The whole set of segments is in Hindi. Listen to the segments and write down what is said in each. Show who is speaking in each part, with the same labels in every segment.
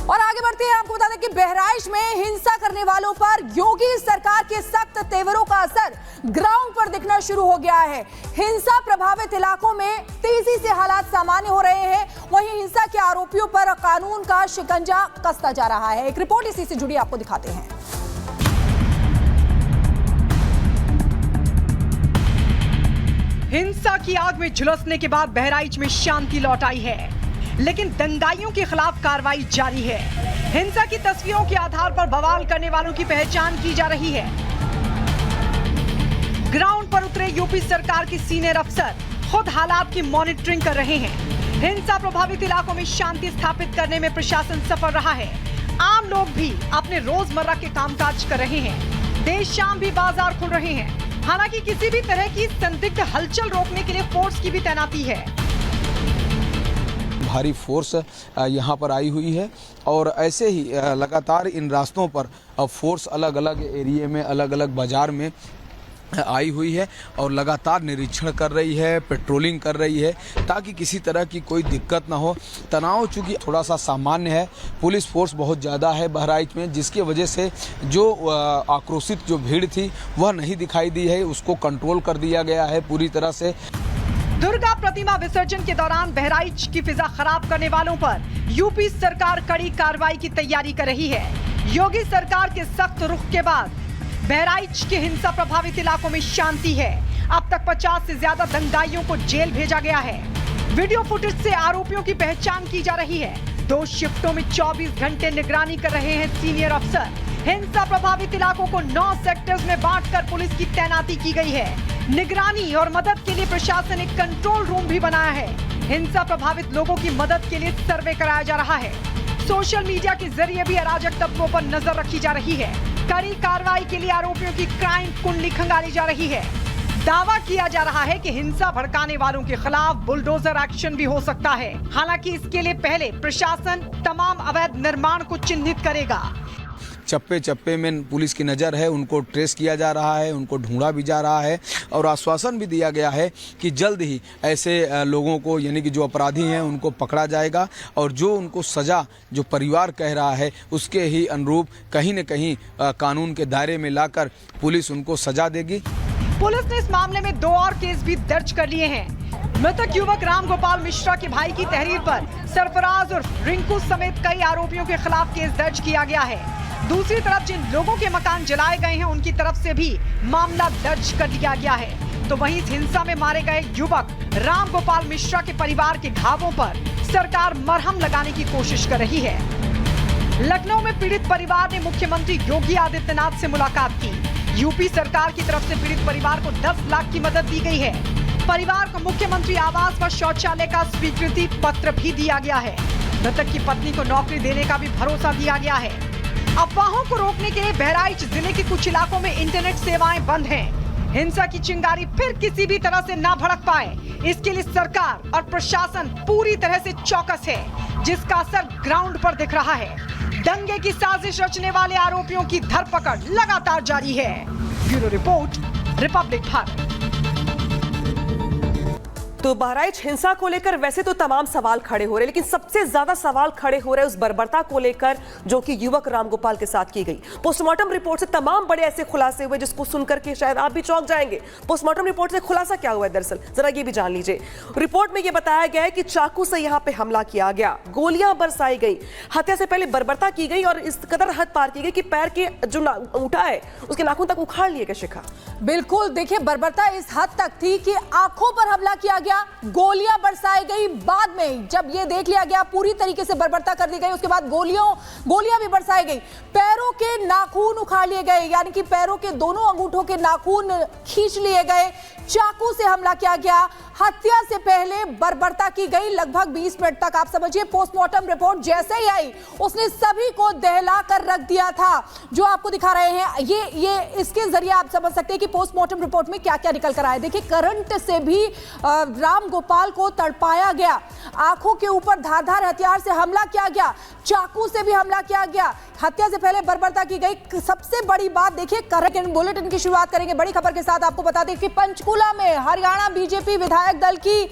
Speaker 1: और आगे बढ़ते हैं, आपको बता दें कि बहराइच में हिंसा करने वालों पर योगी सरकार के सख्त तेवरों का असर ग्राउंड पर दिखना शुरू हो गया है। हिंसा प्रभावित इलाकों में तेजी से हालात सामान्य हो रहे हैं, वहीं हिंसा के आरोपियों पर कानून का शिकंजा कसता जा रहा है। एक रिपोर्ट इसी से जुड़ी आपको दिखाते हैं।
Speaker 2: हिंसा की आग में झुलसने के बाद बहराइच में शांति लौट आई है, लेकिन दंगाइयों के खिलाफ कार्रवाई जारी है। हिंसा की तस्वीरों के आधार पर बवाल करने वालों की पहचान की जा रही है। ग्राउंड पर उतरे यूपी सरकार के सीनियर अफसर खुद हालात की मॉनिटरिंग कर रहे हैं। हिंसा प्रभावित इलाकों में शांति स्थापित करने में प्रशासन सफल रहा है। आम लोग भी अपने रोजमर्रा के कामकाज कर रहे हैं। देर शाम भी बाजार खुल रहे हैं। हालांकि किसी भी तरह की संदिग्ध हलचल रोकने के लिए फोर्स की भी तैनाती है।
Speaker 3: भारी फोर्स यहाँ पर आई हुई है और ऐसे ही लगातार इन रास्तों पर फोर्स अलग अलग एरिया में, अलग अलग बाजार में आई हुई है और लगातार निरीक्षण कर रही है, पेट्रोलिंग कर रही है ताकि किसी तरह की कोई दिक्कत ना हो। तनाव चूँकि थोड़ा सा सामान्य है, पुलिस फोर्स बहुत ज़्यादा है बहराइच में, जिसकी वजह से जो आक्रोशित जो भीड़ थी वह नहीं दिखाई दी है, उसको कंट्रोल कर दिया गया है पूरी तरह से।
Speaker 2: दुर्गा प्रतिमा विसर्जन के दौरान बहराइच की फिजा खराब करने वालों पर यूपी सरकार कड़ी कार्रवाई की तैयारी कर रही है। योगी सरकार के सख्त रुख के बाद बहराइच के हिंसा प्रभावित इलाकों में शांति है। अब तक 50 से ज्यादा दंगाइयों को जेल भेजा गया है। वीडियो फुटेज से आरोपियों की पहचान की जा रही है। 2 शिफ्टों में 24 घंटे निगरानी कर रहे हैं सीनियर अफसर। हिंसा प्रभावित इलाकों को 9 सेक्टर्स में बांटकर पुलिस की तैनाती की गई है। निगरानी और मदद के लिए प्रशासन एक कंट्रोल रूम भी बनाया है। हिंसा प्रभावित लोगों की मदद के लिए सर्वे कराया जा रहा है। सोशल मीडिया के जरिए भी अराजक तत्वों पर नजर रखी जा रही है। कड़ी कार्रवाई के लिए आरोपियों की क्राइम कुंडली खंगाली जा रही है। दावा किया जा रहा है कि हिंसा भड़काने वालों के खिलाफ बुलडोजर एक्शन भी हो सकता है। हालांकि इसके लिए पहले प्रशासन तमाम अवैध निर्माण को चिन्हित करेगा।
Speaker 3: चप्पे चप्पे में पुलिस की नज़र है, उनको ट्रेस किया जा रहा है, उनको ढूंढा भी जा रहा है और आश्वासन भी दिया गया है कि जल्द ही ऐसे लोगों को, यानी कि जो अपराधी हैं, उनको पकड़ा जाएगा और जो उनको सज़ा जो परिवार कह रहा है उसके ही अनुरूप कहीं न कहीं कानून के दायरे में लाकर पुलिस उनको सज़ा देगी।
Speaker 2: पुलिस ने इस मामले में 2 और केस भी दर्ज कर लिए हैं। मृतक युवक राम गोपाल मिश्रा के भाई की तहरीर पर सरफराज और रिंकू समेत कई आरोपियों के खिलाफ केस दर्ज किया गया है। दूसरी तरफ जिन लोगों के मकान जलाए गए हैं उनकी तरफ से भी मामला दर्ज कर लिया गया है। तो वहीं इस हिंसा में मारे गए युवक राम गोपाल मिश्रा के परिवार के घावों पर सरकार मरहम लगाने की कोशिश कर रही है। लखनऊ में पीड़ित परिवार ने मुख्यमंत्री योगी आदित्यनाथ से मुलाकात की। यूपी सरकार की तरफ से पीड़ित परिवार को 10 लाख की मदद दी गई है। परिवार को मुख्यमंत्री आवास व शौचालय का स्वीकृति पत्र भी दिया गया है। मृतक की पत्नी को नौकरी देने का भी भरोसा दिया गया है। अफवाहों को रोकने के लिए बहराइच जिले के कुछ इलाकों में इंटरनेट सेवाएं बंद हैं। हिंसा की चिंगारी फिर किसी भी तरह से ना भड़क पाए, इसके लिए सरकार और प्रशासन पूरी तरह से चौकस है, जिसका असर ग्राउंड पर दिख रहा है। दंगे की साजिश रचने वाले आरोपियों की धरपकड़ लगातार जारी है। Bureau report, Republic Bharat.
Speaker 4: तो बहराइच हिंसा को लेकर वैसे तो तमाम सवाल खड़े हो रहे हैं, लेकिन सबसे ज्यादा सवाल खड़े हो रहे हैं उस बर्बरता को लेकर जो कि युवक रामगोपाल के साथ की गई। पोस्टमार्टम रिपोर्ट से तमाम बड़े ऐसे खुलासे हुए जिसको सुनकर के शायद आप भी चौंक जाएंगे। पोस्टमार्टम रिपोर्ट से खुलासा क्या हुआ है दरअसल, जरा ये भी जान लीजिए। रिपोर्ट में यह बताया गया है कि चाकू से यहां पर हमला किया गया, गोलियां बरसाई गई, हत्या से पहले बर्बरता की गई और इस कदर हद पार की गई कि पैर के जो अंगूठा है उसके नाखून तक उखाड़ लिए गए। शिखा,
Speaker 1: बिल्कुल, देखिए बर्बरता इस हद तक थी कि आंखों पर हमला किया गया, गोलियां बरसाई गई। बाद में जब ये देख लिया गया पूरी तरीके से बर्बरता कर दी गई, उसके बाद गोलियां भी बरसाई गई। पैरों के नाखून उखाड़ लिए गए, यानी कि पैरों के दोनों अंगूठों के नाखून खींच लिए गए। चाकू से हमला किया गया, हत्या से पहले बर्बरता की गई। लगभग 20 मिनट तक आप समझिए पोस्टमार्टम रिपोर्ट जैसे ही आई उसने सभी को दहला कर रख दिया था। जो आपको दिखा रहे हैं ये इसके जरिए आप समझ सकते हैं कि पोस्टमार्टम रिपोर्ट में क्या क्या निकल कर आया। देखिए, करंट से भी राम गोपाल को तड़पाया गया, आंखों के ऊपर धारदार हथियार से हमला किया गया, चाकू से भी हमला किया गया, हत्या से पहले बर्बरता की गई। सबसे बड़ी बात देखिए, करंट बुलेटिन की शुरुआत करेंगे बड़ी खबर के साथ। आपको बता दें कि पंचकुला में हरियाणा बीजेपी विधायक दल की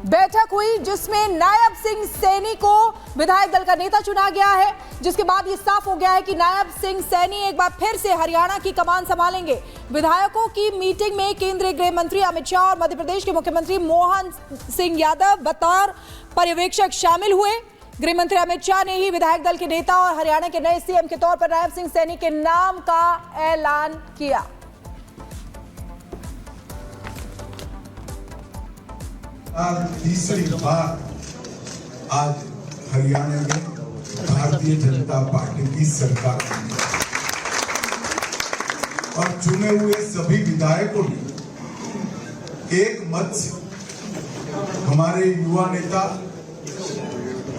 Speaker 1: बैठक हुई जिसमें नायब सिंह सैनी को विधायक दल का नेता चुना गया है, जिसके बाद ये साफ हो गया है कि नायब सिंह सैनी एक बार फिर से हरियाणा की कमान संभालेंगे। विधायकों की मीटिंग में केंद्रीय गृह मंत्री अमित शाह और मध्य प्रदेश के मुख्यमंत्री मोहन सिंह यादव बतौर पर्यवेक्षक शामिल हुए। गृह मंत्री अमित शाह ने ही विधायक दल के नेता और हरियाणा के नए सीएम के तौर पर नायब सिंह सैनी के नाम का ऐलान किया।
Speaker 5: तीसरी बार आज हरियाणा में भारतीय जनता पार्टी की सरकार बनी और चुने हुए सभी विधायकों ने एक मत से हमारे युवा नेता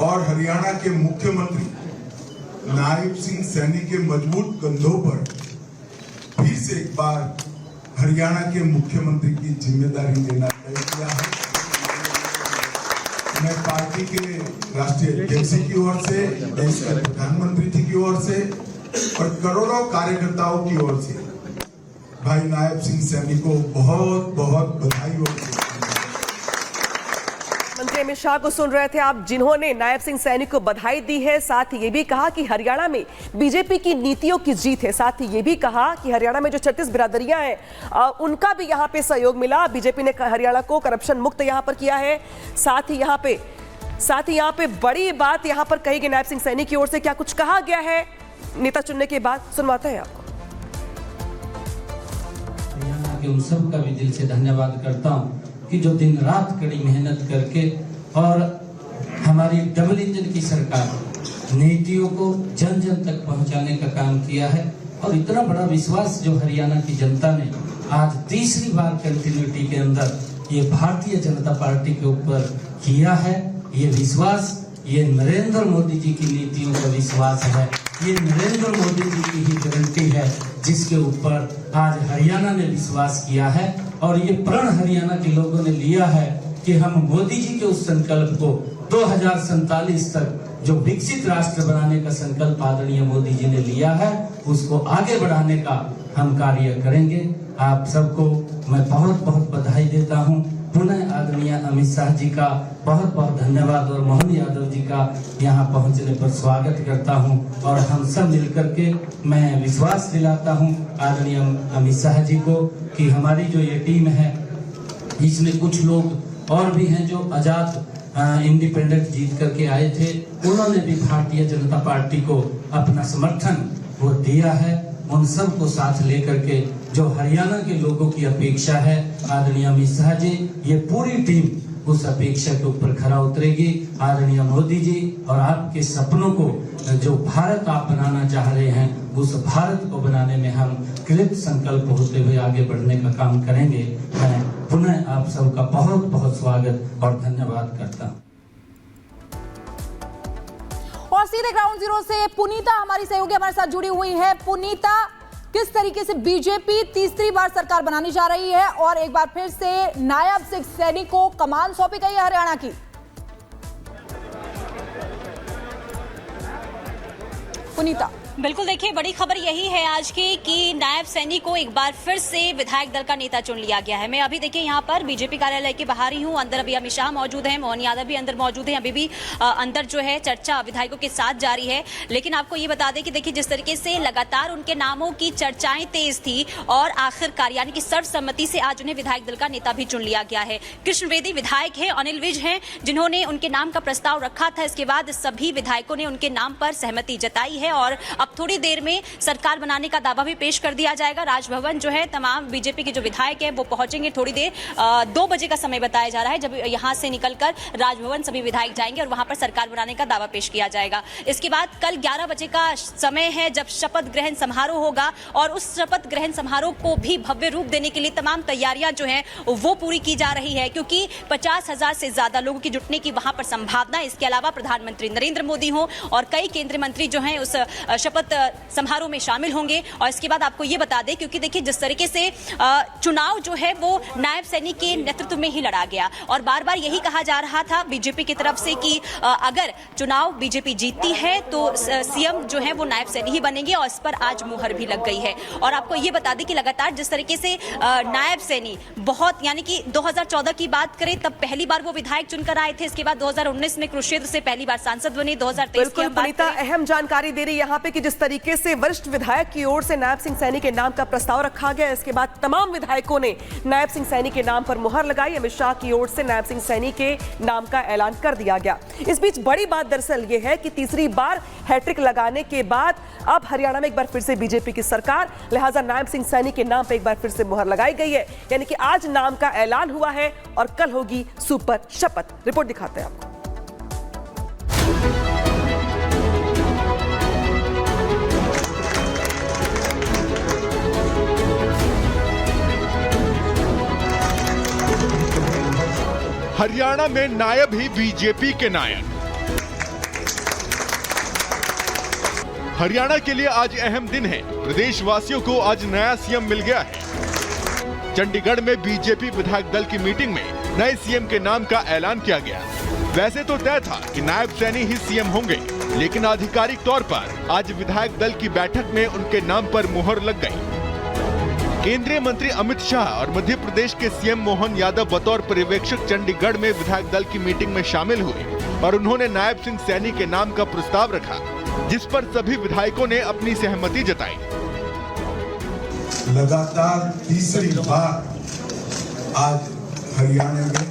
Speaker 5: और हरियाणा के मुख्यमंत्री नायब सिंह सैनी के मजबूत कंधों पर फिर से एक बार हरियाणा के मुख्यमंत्री की जिम्मेदारी लेना तय किया है। मैं पार्टी के राष्ट्रीय अध्यक्ष की ओर से, देश के प्रधानमंत्री जी की ओर से और करोड़ों कार्यकर्ताओं की ओर से भाई नायब सिंह सैनी को बहुत बहुत बधाई और
Speaker 4: मंत्री अमित शाह को सुन रहे थे आप, जिन्होंने नायब सिंह सैनी को बधाई दी है। साथ ही ये भी कहा कि हरियाणा में बीजेपी की नीतियों की जीत है। साथ ही ये भी कहा कि हरियाणा में जो 36 बिरादरियां हैं उनका भी यहाँ पे सहयोग मिला। बीजेपी ने हरियाणा को करप्शन मुक्त यहाँ पर किया है। साथ ही यहाँ पे बड़ी बात यहाँ पर कही गई नायब सिंह सैनी की ओर से, क्या कुछ कहा गया है नेता चुनने के बाद, सुनवाते हैं आपको।
Speaker 6: हरियाणा के उन सब का भी दिल से धन्यवाद करता हूँ कि जो दिन रात कड़ी मेहनत करके और हमारी डबल इंजन की सरकार नीतियों को जन जन तक पहुंचाने का काम किया है। और इतना बड़ा विश्वास जो हरियाणा की जनता ने आज तीसरी बार कंटिन्यूटी के अंदर ये भारतीय जनता पार्टी के ऊपर किया है, ये विश्वास ये नरेंद्र मोदी जी की नीतियों का विश्वास है, ये नरेंद्र मोदी जी की ही गारंटी है जिसके ऊपर आज हरियाणा ने विश्वास किया है। और ये प्रण हरियाणा के लोगों ने लिया है कि हम मोदी जी के उस संकल्प को 2047 तक जो विकसित राष्ट्र बनाने का संकल्प आदरणीय मोदी जी ने लिया है उसको आगे बढ़ाने का हम कार्य करेंगे। आप सबको मैं बहुत बहुत बधाई देता हूं। पुनः आदरणीय अमित शाह जी का बहुत बहुत धन्यवाद और मोहन यादव जी का यहाँ पहुंचने पर स्वागत करता हूं। और हम सब मिलकर के मैं विश्वास दिलाता हूं आदरणीय अमित शाह जी को कि हमारी जो ये टीम है इसमें कुछ लोग और भी हैं जो आजाद इंडिपेंडेंट जीत करके आए थे, उन्होंने भी भारतीय जनता पार्टी को अपना समर्थन वो दिया है। उन सब को साथ लेकर के जो हरियाणा के लोगों की अपेक्षा है आदरणीय अमित शाह जी, ये पूरी टीम उस अपेक्षा के ऊपर खरा उतरेगी। आदरणीय मोदी जी और आपके सपनों को जो भारत आप बनाना चाह रहे हैं उस भारत को बनाने में हम कृत संकल्प होते हुए आगे बढ़ने का काम करेंगे। मैं पुनः आप सबका बहुत बहुत स्वागत और धन्यवाद करता हूँ।
Speaker 1: और सीधे ग्राउंड जीरो से पुनीता हमारी सहयोगी हमारे साथ जुड़ी हुई है। पुनीता, किस तरीके से बीजेपी तीसरी बार सरकार बनानी जा रही है और एक बार फिर से नायब सिंह सैनी को कमान सौंपी गई है हरियाणा की? पुनीता।
Speaker 7: बिल्कुल, देखिए बड़ी खबर यही है आज की कि नायब सैनी को एक बार फिर से विधायक दल का नेता चुन लिया गया है। मैं अभी देखिए यहाँ पर बीजेपी कार्यालय के बाहर ही हूँ। अंदर अभी अमित शाह मौजूद हैं, मोहन यादव भी अंदर मौजूद हैं। अभी भी अंदर जो है चर्चा विधायकों के साथ जारी है। लेकिन आपको ये बता दें कि देखिए जिस तरीके से लगातार उनके नामों की चर्चाएं तेज थी और आखिरकार यानी कि सर्वसम्मति से आज उन्हें विधायक दल का नेता भी चुन लिया गया है। कृष्ण बेदी विधायक है, अनिल विज हैं जिन्होंने उनके नाम का प्रस्ताव रखा था। इसके बाद सभी विधायकों ने उनके नाम पर सहमति जताई है और अब थोड़ी देर में सरकार बनाने का दावा भी पेश कर दिया जाएगा। राजभवन जो है तमाम बीजेपी के जो विधायक हैं वो पहुंचेंगे थोड़ी देर, 2 बजे का समय बताया जा रहा है जब यहां से निकलकर राजभवन सभी विधायक जाएंगे और वहां पर सरकार बनाने का दावा पेश किया जाएगा। इसके बाद कल 11 बजे का समय है जब शपथ ग्रहण समारोह होगा और उस शपथ ग्रहण समारोह को भी भव्य रूप देने के लिए तमाम तैयारियां जो है वो पूरी की जा रही है क्योंकि 50,000 से ज्यादा लोगों की जुटने की वहां पर संभावना। इसके अलावा प्रधानमंत्री नरेंद्र मोदी हो और कई केंद्रीय मंत्री जो हैं उस शपथ समारोह में शामिल होंगे। और इसके बाद आपको ये बता दें, क्योंकि देखिए जिस तरीके से चुनाव जो है वो नायब सैनी के नेतृत्व में ही लड़ा गया और बार बार यही कहा जा रहा था बीजेपी की तरफ से कि अगर चुनाव बीजेपी जीतती है तो सीएम जो है वो नायब सैनी ही बनेंगे और इस पर आज मुहर भी लग गई है। और आपको ये बता दें कि लगातार जिस तरीके से नायब सैनी बहुत, यानी कि 2014 की बात करें तब पहली बार वो विधायक चुनकर आए थे, इसके बाद 2019 में कुरुक्षेत्र से पहली बार सांसद बने, 2023
Speaker 4: बिल्कुल पुनीता अहम जानकारी दे रही यहाँ पे कि जिस तरीके से वरिष्ठ विधायक की ओर से नायब सिंह सैनी के नाम का प्रस्ताव रखा गया, इसके बाद तमाम विधायकों ने नायब सिंह सैनी के नाम पर मुहर लगाई। अमित शाह की ओर से नायब सिंह सैनी के नाम का ऐलान कर दिया गया। इस बीच बड़ी बात दरअसल ये है कि तीसरी बार हैट्रिक लगाने के बाद अब हरियाणा में एक बार फिर से बीजेपी की सरकार, लिहाजा नायब सिंह सैनी के नाम पर एक बार फिर से मुहर लगाई गई है। यानी कि आज नाम का ऐलान हुआ है और कल होगी सुपर शपथ। रिपोर्ट दिखाते हैं आपको।
Speaker 8: हरियाणा में नायब ही बीजेपी के नायक। हरियाणा के लिए आज अहम दिन है। प्रदेशवासियों को आज नया सीएम मिल गया है। चंडीगढ़ में बीजेपी विधायक दल की मीटिंग में नए सीएम के नाम का ऐलान किया गया। वैसे तो तय था कि नायब सैनी ही सीएम होंगे, लेकिन आधिकारिक तौर पर आज विधायक दल की बैठक में उनके नाम पर मुहर लग गई। केंद्रीय मंत्री अमित शाह और मध्य प्रदेश के सीएम मोहन यादव बतौर पर्यवेक्षक चंडीगढ़ में विधायक दल की मीटिंग में शामिल हुए और उन्होंने नायब सिंह सैनी के नाम का प्रस्ताव रखा, जिस पर सभी विधायकों ने अपनी सहमति जताई।
Speaker 5: लगातार तीसरी बार आज हरियाणा में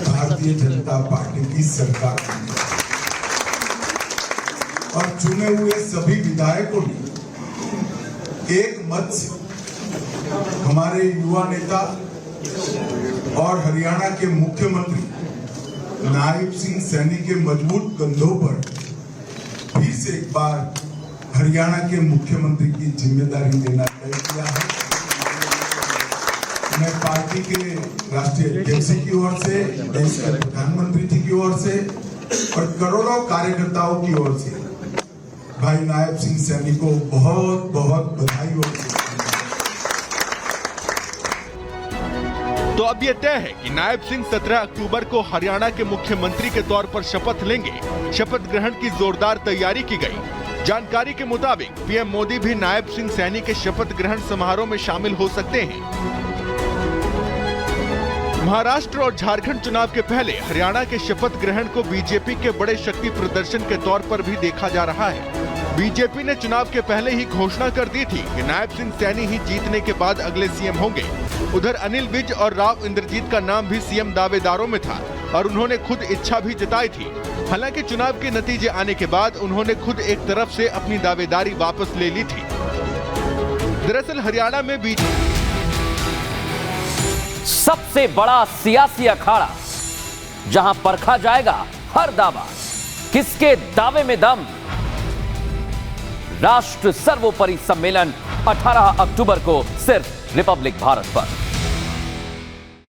Speaker 5: भारतीय जनता पार्टी की सरकार और चुने हुए सभी विधायकों ने एक मत से हमारे युवा नेता और हरियाणा के मुख्यमंत्री नायब सिंह सैनी के मजबूत कंधों पर फिर से एक बार हरियाणा के मुख्यमंत्री की जिम्मेदारी लेना तय किया है। मैं पार्टी के राष्ट्रीय अध्यक्ष की ओर से, देश के प्रधानमंत्री जी की ओर से और करोड़ों कार्यकर्ताओं की ओर से भाई नायब सिंह सैनी को बहुत बहुत बधाई और
Speaker 8: तो अब यह तय है कि नायब सिंह 17 अक्टूबर को हरियाणा के मुख्यमंत्री के तौर पर शपथ लेंगे। शपथ ग्रहण की जोरदार तैयारी की गई। जानकारी के मुताबिक पीएम मोदी भी नायब सिंह सैनी के शपथ ग्रहण समारोह में शामिल हो सकते हैं। महाराष्ट्र और झारखंड चुनाव के पहले हरियाणा के शपथ ग्रहण को बीजेपी के बड़े शक्ति प्रदर्शन के तौर पर भी देखा जा रहा है। बीजेपी ने चुनाव के पहले ही घोषणा कर दी थी कि नायब सिंह सैनी ही जीतने के बाद अगले सीएम होंगे। उधर अनिल विज और राव इंद्रजीत का नाम भी सीएम दावेदारों में था और उन्होंने खुद इच्छा भी जताई थी। हालांकि चुनाव के नतीजे आने के बाद उन्होंने खुद एक तरफ से अपनी दावेदारी वापस ले ली थी। दरअसल हरियाणा में बीजेपी
Speaker 9: सबसे बड़ा सियासी अखाड़ा, जहां परखा जाएगा हर दावा, किसके दावे में दम। राष्ट्र सर्वोपरि सम्मेलन 18 अक्टूबर को सिर्फ रिपब्लिक भारत पर।